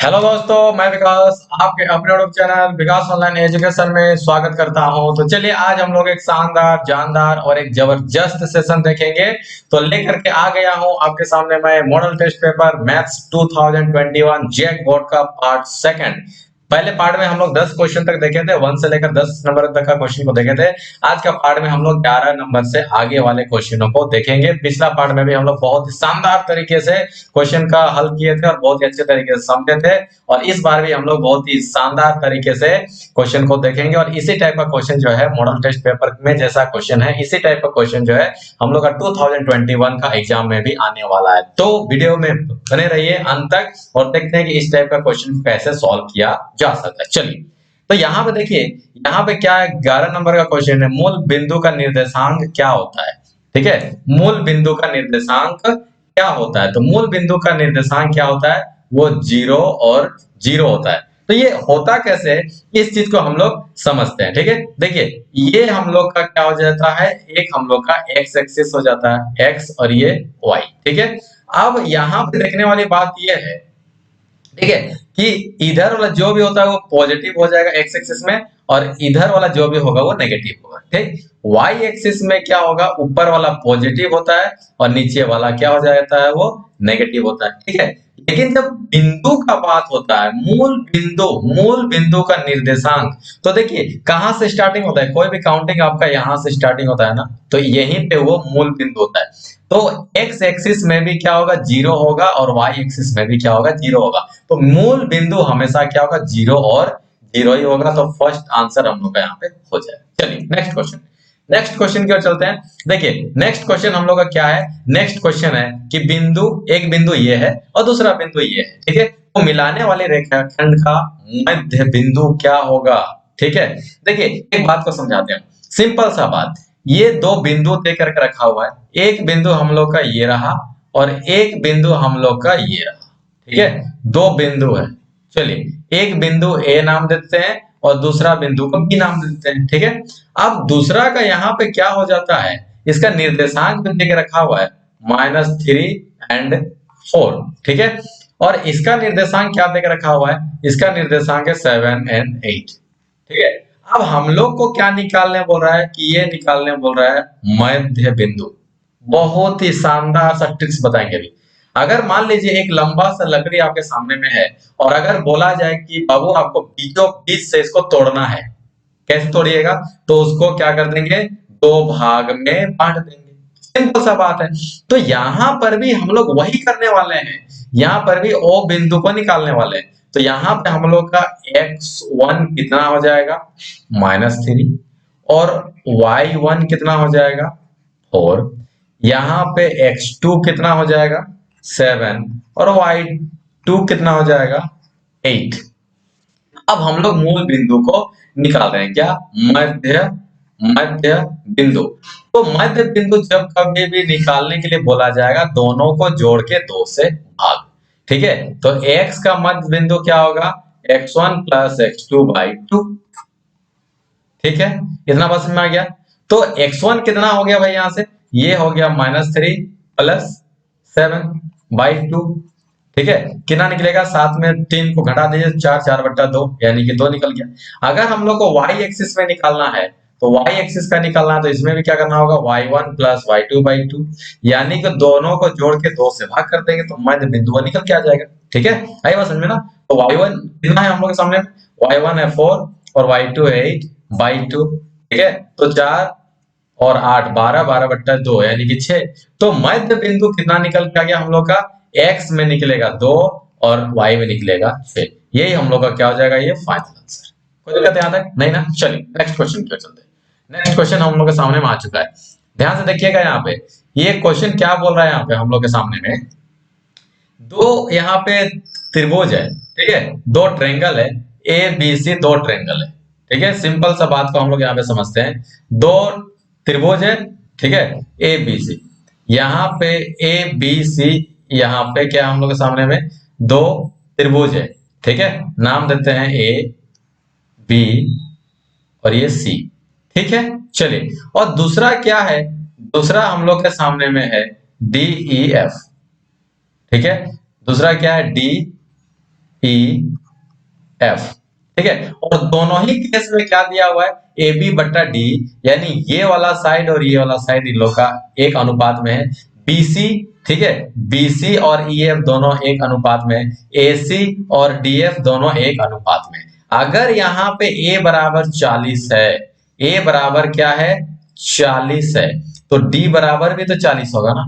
Hello दोस्तों, मैं विकास आपके अपने यूट्यूब चैनल विकास ऑनलाइन एजुकेशन में स्वागत करता हूं। तो चलिए आज हम लोग एक शानदार जानदार और एक जबरदस्त सेशन देखेंगे। तो लेकर के आ गया हूं आपके सामने मैं model test paper maths 2021 JAC board का पार्ट सेकंड। पहले पार्ट में हम लोग 10 क्वेश्चन तक देखे थे, 1 से लेकर 10 नंबर तक का क्वेश्चन को देखे थे। आज का पार्ट में हम लोग 11 नंबर से आगे वाले क्वेश्चनों को देखेंगे। पिछला पार्ट में भी हम लोग बहुत ही शानदार तरीके से क्वेश्चन का हल किए थे और बहुत ही अच्छे तरीके से समझे थे। और इस बार भी हम लोग बहुत ही शानदार तरीके से क्वेश्चन को देखेंगे और इसी टाइप का क्वेश्चन जो है मॉडल टेस्ट पेपर में जैसा क्वेश्चन है, इसी टाइप का क्वेश्चन जो है हम लोग का 2021 का एग्जाम में भी आने वाला है। तो वीडियो में बने रहिए अंत तक और देखते हैं कि इस टाइप का क्वेश्चन कैसे सॉल्व किया जा सकता है। चलिए, तो यहाँ पे देखिए, यहाँ पे क्या है, 11 नंबर का क्वेश्चन है, मूल बिंदु का निर्देशांक क्या होता है। ठीक है, मूल बिंदु का निर्देशांक क्या होता है। तो मूल बिंदु का निर्देशांक क्या होता है, वो 0 और 0 होता है। तो ये होता कैसे है, इस चीज को हम लोग समझते हैं। ठीक है, देखिए ये हम लोग का क्या हो जाता है, एक हम लोग का एक्स एक्सिस हो जाता है, एक्स और ये वाई। ठीक है, अब यहाँ पे देखने वाली बात ये है, ठीक है, कि इधर वाला जो भी होता है वो पॉजिटिव हो जाएगा एक्स एक्सिस में और इधर वाला जो भी होगा वो नेगेटिव होगा। ठीक, वाई एक्सिस में क्या होगा, ऊपर वाला पॉजिटिव होता है और नीचे वाला क्या हो जाता है, वो नेगेटिव होता है। ठीक है, लेकिन जब बिंदु का बात होता है, मूल बिंदु का निर्देशांक, तो देखिए कहां से स्टार्टिंग होता है, कोई भी काउंटिंग आपका यहां से स्टार्टिंग होता है ना, तो यहीं पे वो मूल बिंदु होता है। तो एक्स एक्सिस में भी क्या होगा, 0 होगा और वाई एक्सिस में भी क्या होगा, 0 होगा। तो मूल बिंदु हमेशा क्या होगा, 0 और 0 ही होगा। तो फर्स्ट आंसर हम लोग का यहाँ पे हो जाए। चलिए नेक्स्ट क्वेश्चन की ओर चलते हैं। देखिए नेक्स्ट क्वेश्चन हम लोग का क्या है, नेक्स्ट क्वेश्चन है कि एक बिंदु ये है और दूसरा बिंदु ये है। ठीक है, तो मिलाने वाले रेखाखंड का मध्य बिंदु क्या होगा। ठीक है, देखिए एक बात को समझाते हैं, सिंपल सा बात, ये दो बिंदु दे करके रखा हुआ है, एक बिंदु हम लोग का ये रहा और एक बिंदु हम लोग का ये रहा। ठीक है, दो बिंदु है। चलिए एक बिंदु ए नाम देते हैं और दूसरा बिंदु को बी नाम देते हैं। ठीक है, अब दूसरा का यहाँ पे क्या हो जाता है, इसका निर्देशांक भी देके रखा हुआ है -3 एंड 4। ठीक है, और इसका निर्देशांक क्या देके रखा हुआ है, इसका निर्देशांक है 7 एंड 8। ठीक है, अब हम लोग को क्या निकालने बोल रहा है, कि ये निकालने बोल रहा है मध्य बिंदु। बहुत ही शानदार सा ट्रिक्स बताएंगे अभी। अगर मान लीजिए एक लंबा सा लकड़ी आपके सामने में है और अगर बोला जाए कि बाबू आपको बीचों बीच से इसको तोड़ना है, कैसे तोड़िएगा, तो उसको क्या कर देंगे, दो भाग में बांट देंगे। सिंपल सा बात है। तो यहां पर भी हम लोग वही करने वाले हैं, यहां पर भी ओ बिंदु को निकालने वाले हैं। तो यहां पे हम लोग का x1 कितना हो जाएगा, -3, और y1 कितना हो जाएगा, 4। यहाँ पे x2 कितना हो जाएगा, 7, और y2 कितना हो जाएगा, 8। अब हम लोग मूल बिंदु को निकाल रहे हैं, क्या, मध्य मध्य बिंदु। तो मध्य बिंदु जब कभी भी निकालने के लिए बोला जाएगा, दोनों को जोड़ के 2 से भाग। ठीक है, तो x का मध्य बिंदु क्या होगा, x1 प्लस x2 बाई 2। ठीक है, इतना बात समझ में आ गया। तो x1 कितना हो गया भाई, यहां से ये हो गया -3 प्लस 7 बाई 2। ठीक है, कितना निकलेगा, साथ में 3 को घटा दीजिए, 4 4/2 यानी कि 2 निकल गया। अगर हम लोग को y एक्सिस में निकालना है, तो y एक्सिस का निकालना है, तो इसमें भी क्या करना होगा, y1 प्लस y2 बाई 2, यानी कि दोनों को जोड़ के 2 से भाग कर देंगे तो मध्य बिंदु निकल के आ जाएगा। ठीक है, आई बात समझ में ना। तो y1 कितना है हम लोग के सामने, y1 है 4 और y2 है 8 बाई 2। ठीक है, तो 4 और 8 12 12/2 यानी कि 6। तो मध्य बिंदु कितना निकल के आ गया हम लोग का, x में निकलेगा 2 और y में निकलेगा 6। यही हम लोग का क्या हो जाएगा, ये फाइनल आंसर। कोई दिक्कत यहाँ तक नहीं ना। चलिए नेक्स्ट क्वेश्चन की ओर चलते हैं। नेक्स्ट क्वेश्चन हम लोग के सामने में आ चुका है, ध्यान से देखिएगा। यहाँ पे ये क्वेश्चन क्या बोल रहा है, यहाँ पे हम लोग के सामने में दो यहाँ पे त्रिभुज है। ठीक है, दो ट्रेंगल है, ए बी सी दो ट्रेंगल है। ठीक है, सिंपल सा बात को हम लोग यहाँ पे समझते हैं, दो त्रिभुज है। ठीक है, ए बी सी, यहाँ पे ए बी सी, यहाँ पे क्या हम लोग के सामने में दो त्रिभुज है। ठीक है, नाम देते हैं ए बी और ये सी। ठीक है, चलिए, और दूसरा क्या है, दूसरा हम लोग के सामने में है डी ई एफ। ठीक है, दूसरा क्या है, डी ई एफ, ठीक है। और दोनों ही केस में क्या दिया हुआ है, ए बी बट्टा डी, यानी ये वाला साइड और ये वाला साइड इन लोग का एक अनुपात में है। बीसी, ठीक है, बीसी और ईएफ दोनों एक अनुपात में, एसी और डीएफ दोनों एक अनुपात में। अगर यहाँ पे ए बराबर 40 है, ए बराबर क्या है 40 है, तो डी बराबर भी तो 40 होगा ना,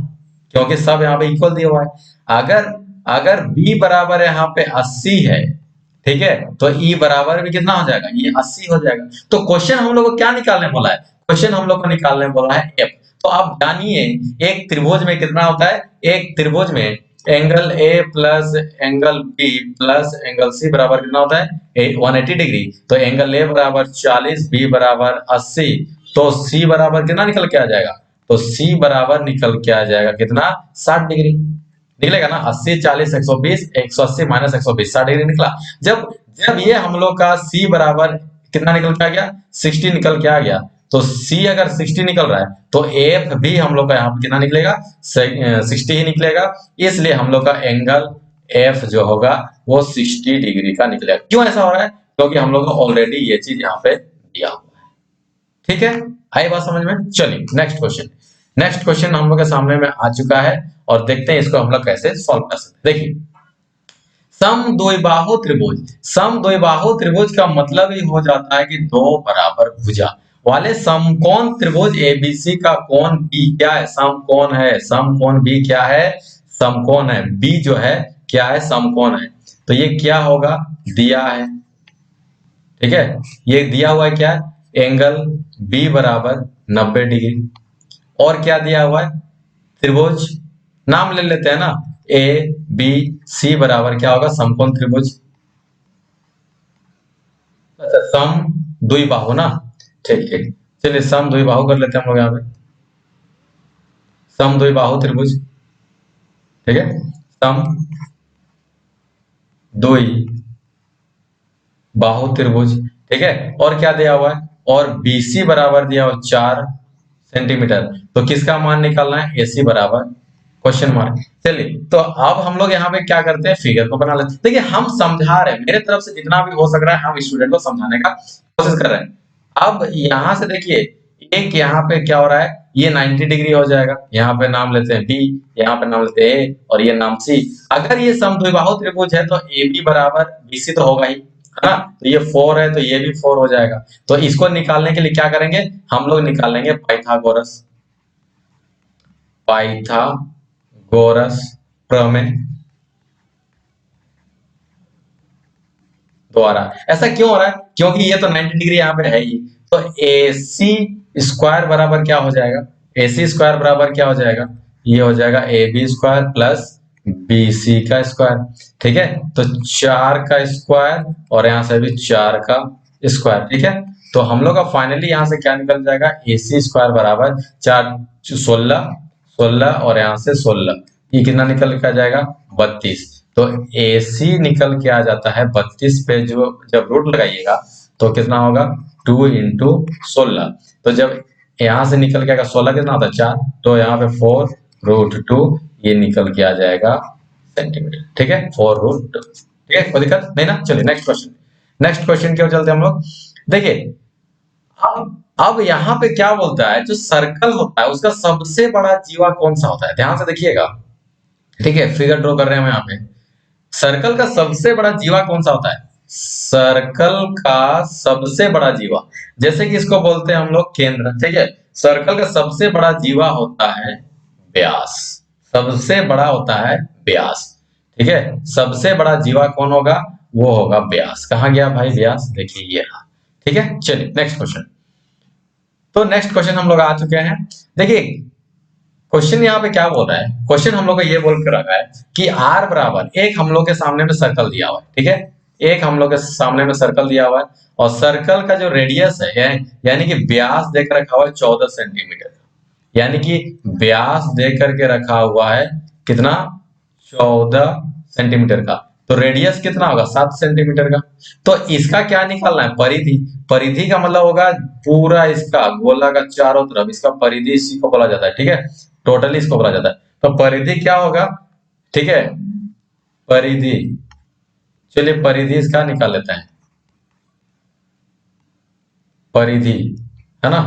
क्योंकि सब यहाँ पे इक्वल दिया हुआ है। अगर अगर बी बराबर यहाँ पे 80 है, ठीक है, तो ई बराबर भी कितना हो जाएगा, ये 80 हो जाएगा। तो क्वेश्चन हम लोग को क्या निकालने बोला है, क्वेश्चन हम लोग को निकालने बोला है एफ। तो आप जानिए एक त्रिभुज में कितना होता है, एक त्रिभुज में angle A plus angle B plus angle C बराबर कितना होता है 180 डिग्री। तो एंगल ए बराबर 40, बी बराबर 80, तो सी बराबर कितना निकल के आ जाएगा, तो सी बराबर निकल के आ जाएगा कितना 60 डिग्री निकलेगा ना। 80 40 120, 180 माइनस 120 60 डिग्री निकला। जब जब ये हम लोग का C बराबर कितना निकल के आ गया 60 निकल के आ गया, तो C अगर 60 निकल रहा है तो एफ भी हम लोग का यहाँ पे कितना निकलेगा 60 ही निकलेगा। इसलिए हम लोग का एंगल एफ जो होगा वो 60 डिग्री का निकलेगा। क्यों ऐसा हो रहा है, क्योंकि हम लोग को ऑलरेडी ये चीज यहाँ पे दिया हुआ है। ठीक है, आई बात समझ में। चलिए नेक्स्ट क्वेश्चन, नेक्स्ट क्वेश्चन हम लोग के सामने में आ चुका है और देखते हैं इसको हम लोग कैसे सॉल्व कर सकते हैं। देखिए समद्विबाहु त्रिभुज, समद्विबाहु त्रिभुज का मतलब ही हो जाता है कि दो बराबर भुजा वाले समकोण त्रिभुज एबीसी का कोण बी क्या है, समकोण है, समकोण बी क्या है, समकोण है, बी जो है क्या है समकोण है। तो ये क्या होगा दिया है, ठीक है, ये दिया हुआ है क्या एंगल बी बराबर 90 डिग्री। और क्या दिया हुआ है त्रिभुज, नाम ले लेते हैं ना, ए बी सी बराबर क्या होगा समकोण त्रिभुज, अच्छा सम द्विबाहु ना, ठीक ठीक, चलिए सम द्विबाहु कर लेते हैं हम लोग यहाँ पे, सम द्विबाहु त्रिभुज, ठीक है, सम द्विबाहु त्रिभुज, ठीक है। और क्या दिया हुआ है, और बीसी बराबर दिया हुआ 4 सेंटीमीटर। तो किसका मान निकालना है, एसी बराबर क्वेश्चन मार्क। चलिए तो अब हम लोग यहाँ पे क्या करते हैं फिगर को बना लेते हैं। देखिए हम समझा रहे हैं, मेरे तरफ से जितना भी हो सक रहा है हम स्टूडेंट को समझाने का कोशिश कर रहे हैं। अब यहाँ से देखिए एक यहाँ पे क्या हो रहा है, ये 90 डिग्री हो जाएगा, यहाँ पे नाम लेते हैं बी, यहाँ पे नाम लेते हैं ए और ये नाम सी। अगर ये समद्विबाहु त्रिभुज है तो ए बी बराबर बीसी तो होगा ही, है ना, तो ये 4 है तो ये भी 4 हो जाएगा। तो इसको निकालने के लिए क्या करेंगे, हम लोग निकालेंगे पाइथागोरस, पाइथागोरस प्रमेय द्वारा। ऐसा क्यों हो रहा है, क्योंकि ये तो 90 डिग्री यहाँ पे है ही, तो AC स्क्वायर बराबर क्या हो जाएगा, AC स्क्वायर बराबर क्या हो जाएगा, ये हो जाएगा AB स्क्वायर प्लस BC का स्क्वायर, ठीक है। तो 4 का स्क्वायर और यहाँ से भी 4 का स्क्वायर, ठीक है। तो हम लोग का फाइनली यहाँ से क्या निकल जाएगा, AC स्क्वायर बराबर 4 16 16 और यहाँ से 16, ये कितना निकल के आ जाएगा 32। तो AC निकल के आ जाता है 32 पे, जो जब रूट लगाइएगा तो कितना होगा 2 इंटू 16। तो जब यहाँ से निकल के आएगा 16 कितना होता है 4, तो यहाँ पे 4 रूट 2 ये निकल के आ जाएगा सेंटीमीटर, ठीक है 4 रूट 2, ठीक है कोई दिक्कत नहीं ना। चलिए नेक्स्ट क्वेश्चन, नेक्स्ट क्वेश्चन की ओर चलते हैं हम लोग। देखिए अब यहाँ पे क्या बोलता है, जो सर्कल होता है उसका सबसे बड़ा जीवा कौन सा होता है, ध्यान से देखिएगा, ठीक है, फिगर ड्रॉ कर रहे हैं हम यहाँ पे। सर्कल का सबसे बड़ा जीवा कौन सा होता है, सर्कल का सबसे बड़ा जीवा, जैसे कि इसको बोलते हैं हम लोग केंद्र, ठीक है। सर्कल का सबसे बड़ा जीवा होता है व्यास, सबसे बड़ा होता है व्यास, ठीक है। सबसे बड़ा जीवा कौन होगा, वो होगा व्यास। कहाँ गया भाई व्यास, देखिए ये रहा, ठीक है। चलिए नेक्स्ट क्वेश्चन, तो नेक्स्ट क्वेश्चन हम लोग आ चुके हैं। देखिए क्वेश्चन यहाँ पे क्या बोल रहा है, क्वेश्चन हम लोग को ये बोल कर रखा है कि r बराबर एक हम लोग के सामने में सर्कल दिया हुआ है, ठीक है, एक हम लोग के सामने में सर्कल दिया हुआ है और सर्कल का जो रेडियस है यानी कि व्यास देकर रखा हुआ है 14 सेंटीमीटर, यानी कि व्यास दे करके रखा हुआ है कितना 14 सेंटीमीटर का, तो रेडियस कितना होगा 7 सेंटीमीटर का। तो इसका क्या निकालना है, परिधि, परिधि का मतलब होगा पूरा इसका गोला का चारों तरफ, इसका परिधि इसी को बोला जाता है, ठीक है, टोटली इसको बोला जाता है। तो परिधि क्या होगा, ठीक है, परिधि चलिए परिधि इसका निकाल लेते हैं, परिधि, है ना,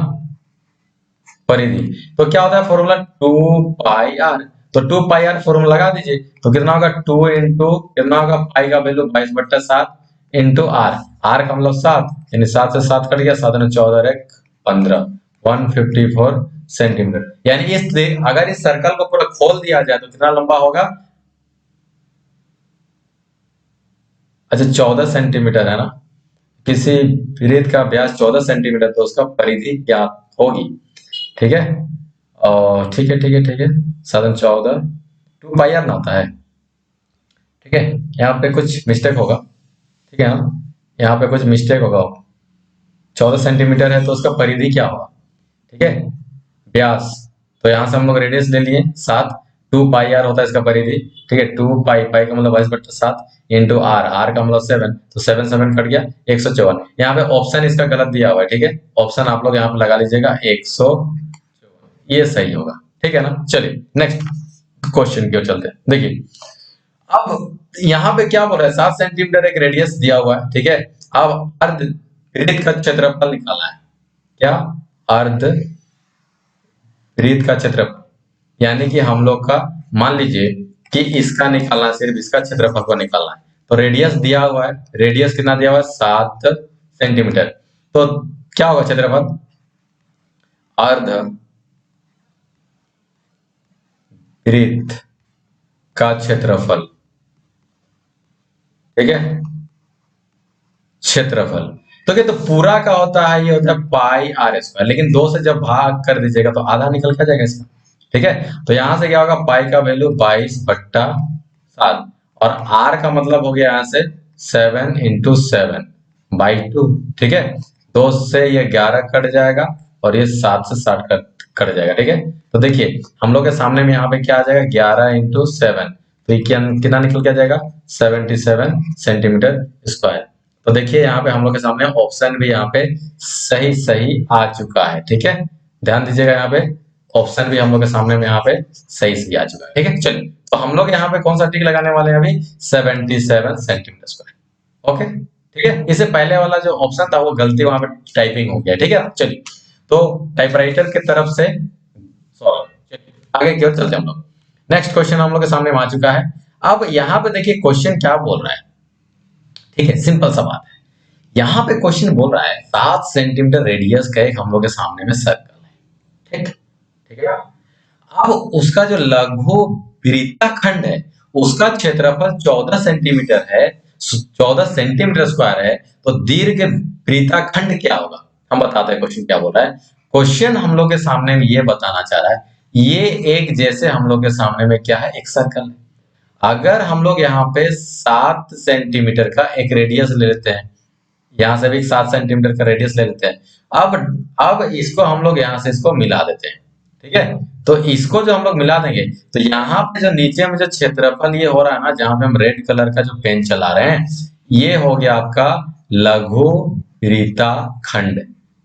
परिधि। तो क्या होता है फॉर्मूला, 2 पाई आर। तो 2 पाई आर फॉर्मूला लगा दीजिए, तो कितना होगा 2 इंटू कितना होगा, पाई का वैल्यू 22/7 इंटू आर, आर का मतलब 7, यानी 7 से 7 कट गया, 7 ने 14 और 1 15, 154 सेंटीमीटर। यानी अगर इस सर्कल को पूरा खोल दिया जाए तो कितना लंबा होगा, अच्छा 14 सेंटीमीटर है ना, किसी वृत्त का व्यास 14 सेंटीमीटर, तो उसका परिधि ज्ञात होगी। ठीक है, और ठीक है ठीक है ठीक है, 7 14 2 पाई आर ना होता है। ठीक है, यहाँ पे कुछ मिस्टेक होगा, ठीक है ना, यहाँ पे कुछ मिस्टेक होगा, 14 सेंटीमीटर है तो उसका परिधि क्या होगा, ठीक है, व्यास। तो यहाँ से हम लोग रेडियस ले लिए 7, 2 पाई आर होता है इसका परिधि। ठीक है, 2 पाई, पाई का मतलब 22/7 इंटू आर, आर का मतलब 7, तो 7 7 कट गया 154। यहाँ पे ऑप्शन इसका गलत दिया हुआ है, ठीक है, ऑप्शन आप लोग यहाँ पे लगा लीजिएगा 100, ये सही होगा। ठीक है ना, चलिए नेक्स्ट क्वेश्चन की ओर चलते हैं। देखिए अब यहाँ पे क्या बोल रहा है, 7 सेंटीमीटर एक रेडियस दिया हुआ है, ठीक है। अब अर्ध वृत्त का क्षेत्रफल निकालना है, क्या, अर्ध वृत्त का क्षेत्रफल, यानी कि हम लोग का, मान लीजिए कि इसका निकालना, सिर्फ इसका क्षेत्रफल को निकालना है। तो रेडियस दिया हुआ है, रेडियस कितना दिया हुआ है 7 सेंटीमीटर, तो क्या होगा क्षेत्रफल, अर्ध वृत्त का क्षेत्रफल, ठीक है, क्षेत्रफल। तो क्या, तो पूरा का होता है, ये होता है पाई आर स्क्वायर, लेकिन 2 से जब भाग कर दीजिएगा तो आधा निकल के आ जाएगा इसका। ठीक है, तो यहां से क्या होगा, पाई का वैल्यू 22/7, और आर का मतलब हो गया यहाँ से 7 × 7/2। ठीक है, 2 से ये 11 कट जाएगा, और ये 7 से 60 कट जाएगा। ठीक है, तो देखिए हम लोग के सामने में यहाँ पे क्या आ जाएगा, 11 × 7, तो ये कितना निकल के आ जाएगा, 77 सेंटीमीटर स्क्वायर। तो देखिए यहाँ पे हम लोग के सामने ऑप्शन भी यहाँ पे सही सही आ चुका है। ठीक है, ध्यान दीजिएगा, यहाँ पे ऑप्शन भी हम लोग के सामने में यहाँ पे सही सही आ चुका है। ठीक है, चलिए तो हम लोग यहाँ पे कौन सा टिक लगाने वाले हैं अभी, 77 सेंटीमीटर स्क्वायर। ओके, ठीक है, इससे पहले वाला जो ऑप्शन था वो गलती वहां पे टाइपिंग हो गया। ठीक है, चलिए तो टाइपराइटर की तरफ से सॉल्व, चलिए आगे की ओर चलते हैं हम लोग। नेक्स्ट क्वेश्चन हम लोग के सामने आ चुका है। अब यहाँ पे देखिए क्वेश्चन क्या बोल रहा है, ठीक है, सिंपल सा बात है। यहाँ पे क्वेश्चन बोल रहा है 7 सेंटीमीटर रेडियस का एक हम लोग के सामने में सर्कल है, ठीक, ठीक है। अब उसका जो लघु वृत्तखंड है उसका क्षेत्रफल 14 सेंटीमीटर है, 14 सेंटीमीटर स्क्वायर है, तो दीर्घ वृत्तखंड क्या होगा, हम बताते हैं क्वेश्चन क्या बोल रहा है। क्वेश्चन हम लोग के सामने में ये बताना चाह रहा है, ये एक जैसे हम लोग के सामने में क्या है, एक सर्कल है। अगर हम लोग यहाँ पे 7 सेंटीमीटर का एक रेडियस ले लेते हैं, यहाँ से भी 7 सेंटीमीटर का रेडियस ले लेते हैं, अब इसको हम लोग यहाँ से इसको मिला देते हैं। ठीक है, तो इसको जो हम लोग मिला देंगे तो यहाँ पे जो नीचे में जो क्षेत्रफल ये हो रहा है ना, जहां पे हम रेड कलर का जो पेन चला रहे हैं, ये हो गया आपका लघु वृत्तखंड।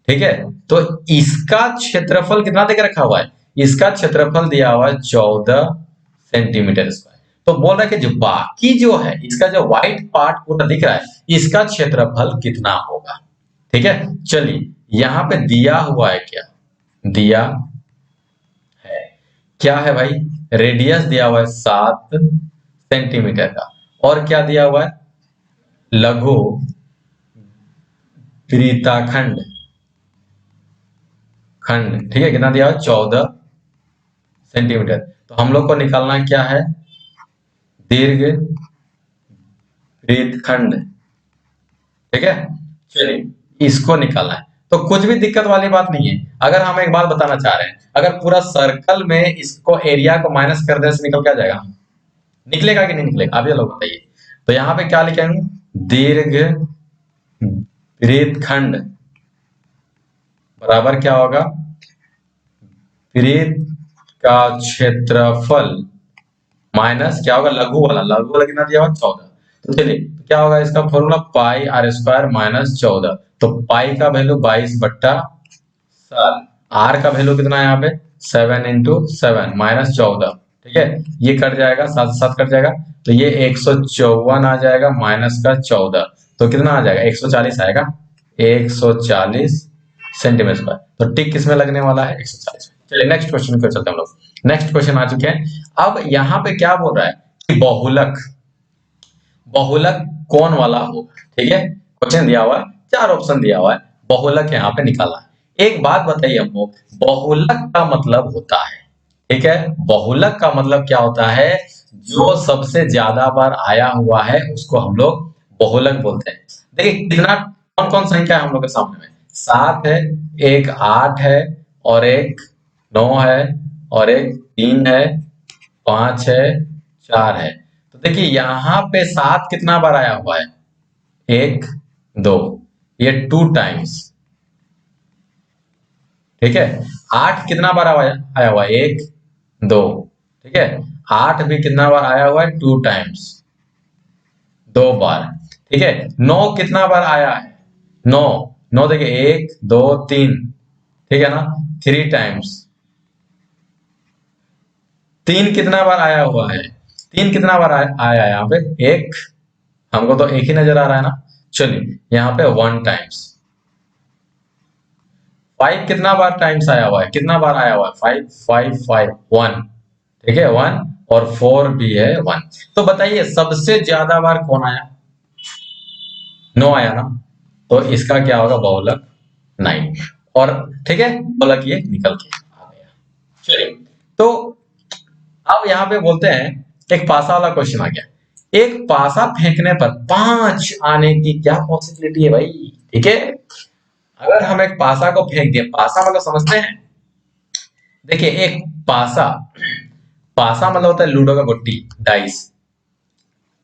ठीक है, तो इसका क्षेत्रफल कितना देकर रखा हुआ है, इसका क्षेत्रफल दिया हुआ है 14 सेंटीमीटर स्क्वायर। तो बोल रहा है कि जो बाकी जो है, इसका जो व्हाइट पार्ट पूरा दिख रहा है, इसका क्षेत्रफल कितना होगा। ठीक है, चलिए यहाँ पे दिया हुआ है, क्या दिया है, क्या है भाई, रेडियस दिया हुआ है 7 सेंटीमीटर का, और क्या दिया हुआ है, लघु वृत्तखंड खंड। ठीक है, कितना दिया हुआ है, 14 सेंटीमीटर। तो हम लोग को निकालना क्या है, दीर्घ वृत्तखंड। ठीक है, चलिए इसको निकालना है, तो कुछ भी दिक्कत वाली बात नहीं है। अगर हम एक बात बताना चाह रहे हैं, अगर पूरा सर्कल में इसको एरिया को माइनस कर देने से निकल क्या जाएगा, निकलेगा कि नहीं निकलेगा, आप ये लोग बताइए। तो यहाँ पे क्या लिखेंगे, दीर्घ वृत्तखंड बराबर क्या होगा, वृत्त का क्षेत्रफल माइनस क्या होगा, लघु वाला, लघु वाला कितना दिया हुआ 14। तो चलिए तो क्या होगा इसका formula, pi r square minus 14। तो पाई का वैल्यू 22/7, आर का वैल्यू कितना है यहाँ पे 7 × 7 -14। ठीक है, ये कट जाएगा, 7 से 7 कट जाएगा, तो ये 154 आ जाएगा माइनस का 14, तो कितना आ जाएगा 140 आएगा, 140 सेंटीमीटर स्क्वायर। तो टिक किसमें लगने वाला है 140 में। चलिए नेक्स्ट क्वेश्चन पे चलते हैं हम लोग। नेक्स्ट क्वेश्चन आ चुके हैं। अब यहाँ पे क्या बोल रहा है कि बहुलक, बहुलक कौन वाला हो, ठीक है। क्वेश्चन दिया हुआ है, 4 ऑप्शन दिया हुआ है, बहुलक यहाँ पे निकाला है। एक बात बताइए हमको, बहुलक का मतलब होता है, ठीक है, बहुलक का मतलब क्या होता है, जो सबसे ज्यादा बार आया हुआ है उसको हम लोग बहुलक बोलते हैं। देखिए कितना, कौन कौन संख्या है हम लोग के सामने में, 7 है, एक 8 है, और एक 9 है, और एक 3 है, 5 है, 4 है। तो देखिए यहाँ पे 7 कितना बार आया हुआ है, 1 2, ये 2 टाइम्स, ठीक है। 8 कितना बार आया हुआ है, 1 2, ठीक है। 8 भी कितना बार आया हुआ है, 2 टाइम्स, 2 बार, ठीक है। 9 कितना बार आया है, 9 9 देखिए 1 2 3, ठीक है ना, 3 टाइम्स। 3 कितना बार आया हुआ है, 3 कितना बार आया है यहाँ पे, 1, हमको तो एक ही नजर आ रहा है ना। चलिए यहाँ पे 1 टाइम्स। 5 कितना बार टाइम्स आया हुआ है, कितना बार आया हुआ है, 5 5 5 1, ठीक है 1, और 4 भी है 1। तो बताइए सबसे ज्यादा बार कौन आया, 9 आया ना, तो इसका क्या होगा बहुलक 9, और ठीक है बहुलक ये निकल के आ गया। चलिए तो अब यहाँ पे बोलते हैं, एक पासा वाला क्वेश्चन आ गया, एक पासा फेंकने पर 5 आने की क्या पॉसिबिलिटी है भाई, ठीक है। अगर हम एक पासा को फेंक दिए, पासा मतलब समझते हैं, देखिए एक पासा, पासा मतलब होता है लूडो का गुट्टी, डाइस,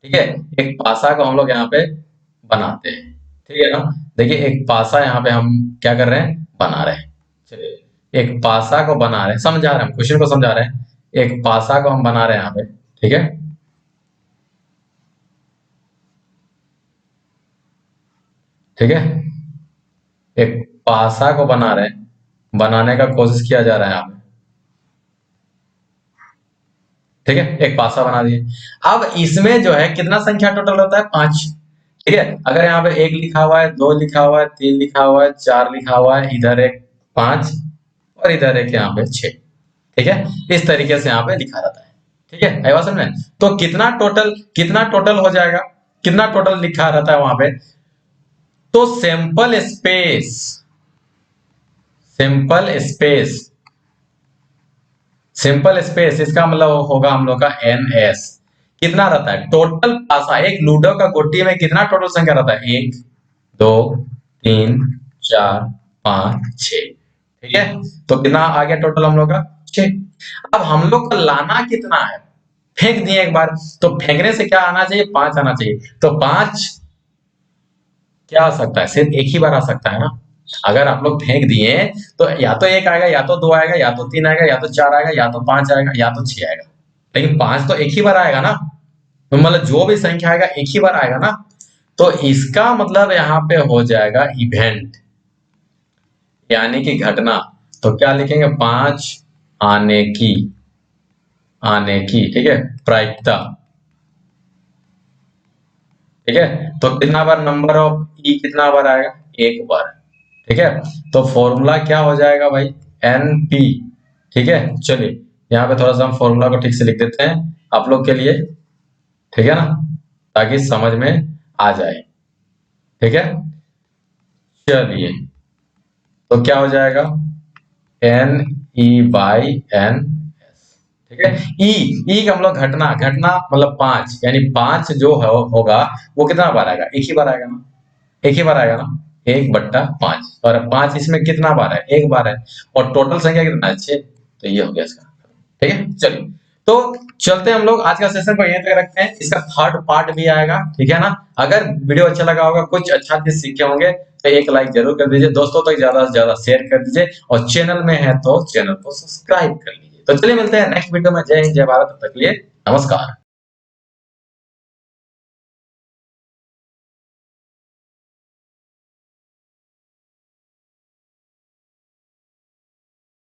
ठीक है। एक पासा को हम लोग यहाँ पे बनाते हैं, ठीक है ना। देखिए एक पासा यहाँ पे हम क्या कर रहे हैं, बना रहे हैं। चलिए एक पासा को बना रहे हैं, समझा रहे हैं, हम क्वेश्चन को समझा रहे हैं। एक पासा को हम बना रहे हैं यहाँ पे, ठीक है, ठीक है। एक पासा को बना रहे हैं, बनाने का कोशिश किया जा रहा है यहाँ पे, ठीक है। एक पासा बना दिए। अब इसमें जो है कितना संख्या टोटल होता है, 5, ठीक है। अगर यहाँ पे 1 लिखा हुआ है, 2 लिखा हुआ है, 3 लिखा हुआ है, 4 लिखा हुआ है, इधर एक 5, और इधर एक यहाँ पे 6, ठीक है। इस तरीके से यहाँ पे लिखा रहता है, ठीक है। आई बात समझ में। तो कितना टोटल हो जाएगा, कितना टोटल लिखा रहता है वहां पे, तो सिंपल स्पेस सिंपल स्पेस इसका मतलब होगा हम लोग का NS। कितना रहता है टोटल पासा, एक लूडो का गोटी में कितना टोटल संख्या रहता है, 1 2 3 4 5 6, ठीक है। तो कितना आ गया टोटल हम लोग का, 6। अब हम लोग का लाना कितना है, फेंक दिए एक बार, तो फेंकने से क्या आना चाहिए, 5 आना चाहिए। तो 5 क्या आ सकता है, सिर्फ एक ही बार आ सकता है ना। अगर आप लोग फेंक दिए तो या तो 1 आएगा, या तो 2 आएगा, या तो 3 आएगा, या तो 4 आएगा, या तो 5 आएगा, या तो 6 आएगा। लेकिन 5 तो एक ही बार आएगा ना, तो मतलब जो भी संख्या आएगा एक ही बार आएगा ना। तो इसका मतलब यहाँ पे हो जाएगा इवेंट, यानी कि घटना। तो क्या लिखेंगे, 5 आने की, ठीक है, प्रायिकता, ठीक है। तो कितना बार नंबर ऑफ ई कितना बार आएगा, 1 बार, ठीक है। तो फॉर्मूला क्या हो जाएगा भाई, NP, ठीक है। चलिए यहाँ पे थोड़ा सा हम फॉर्मूला को ठीक से लिख देते हैं आप लोग के लिए, ठीक है ना, ताकि समझ में आ जाए, ठीक है। चलिए तो क्या हो जाएगा, NE/N, ठीक है। ई का हम लोग घटना, मतलब 5, यानी 5 जो होगा वो कितना बार आएगा, एक ही बार आएगा ना, एक ही बार आएगा ना, 1/5, और 5 इसमें कितना बार है, 1 बार है, और टोटल संख्या कितना है, 6। तो ये हो गया इसका, ठीक है। चलिए तो चलते हैं हम लोग, आज का सेशन को यहीं तक रखते हैं, इसका थर्ड पार्ट भी आएगा, ठीक है ना। अगर वीडियो अच्छा लगा होगा, कुछ अच्छा चीज सीखे होंगे, तो एक लाइक जरूर कर दीजिए, दोस्तों तक ज्यादा से ज्यादा शेयर कर दीजिए, और चैनल में है तो चैनल को सब्सक्राइब कर लीजिए। तो चलिए मिलते हैं नेक्स्ट वीडियो में। जय हिंद जय भारत, तब तक के लिए नमस्कार।